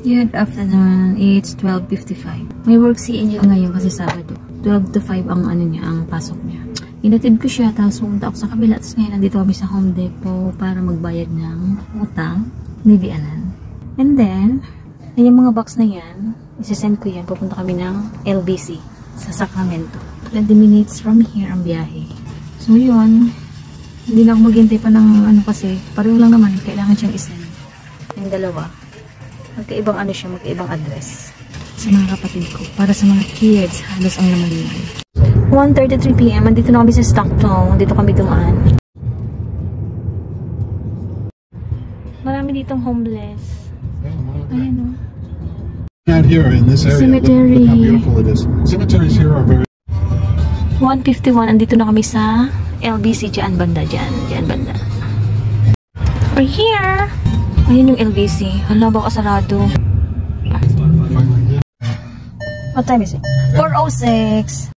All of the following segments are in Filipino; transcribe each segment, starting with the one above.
Good afternoon. It's 12:55. May work si Angel ngayon kasi Sabado. 12 to 5 ang ano niya, ang pasok niya. Inatid ko siya, tapos pumunta ako sa kabila. Tapos ngayon, nandito kami sa Home Depot para magbayad ng utang ni Vianan. And then, yung mga box na yan, isasend ko yan. Pupunta kami ng LBC sa Sacramento. 20 minutes from here ang biyahe. So yun, hindi na ako maghintay pa ng ano kasi, pareho lang naman, kailangan siyang isend. Yung dalawa. Magkaibang ano siya, magkaibang address sa mga kapatid ko. Para sa mga kids, halos ang namalingan. 1:33 PM, andito na kami sa Stockton. Dito kami dumaan. Marami ditong homeless. Ayan o. Out here in this area, Cemetery. look how beautiful it is. Cemeteries here are very... 1:51, andito na kami sa LBC. Diyan banda, diyan banda. We're here! Ayan yung LBC. Hala, baka sarado. What time is it? 4:06.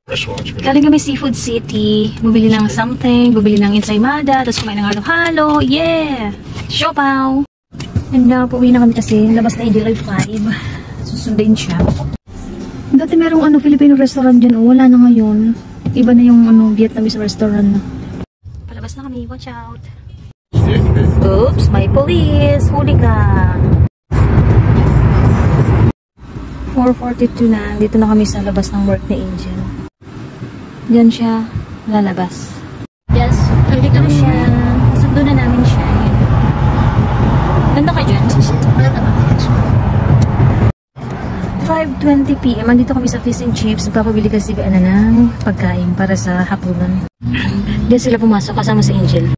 Galing kami Seafood City. Bumili ng something. Bumili ng ensaymada. Tapos kumain ng halo-halo. Yeah! Siopaw! And pauwi na kami kasi. Labas na July 5. Susundin siya. Dati merong Filipino restaurant dyan. Oh, wala na ngayon. Iba na yung Vietnamese restaurant na. Palabas na kami. Watch out. Oops, may police. Huli ka. 4:42 na. Dito na kami sa labas ng work ni Angel. Diyan siya lalabas. Yes, dito na siya. Sundo na namin siya. Ganda ka dyan? 5:20 PM. Andito kami sa Fish and Chips. Papabili kasi ng pagkain para sa hapunan. Diyan sila pumasok kasama si Angel.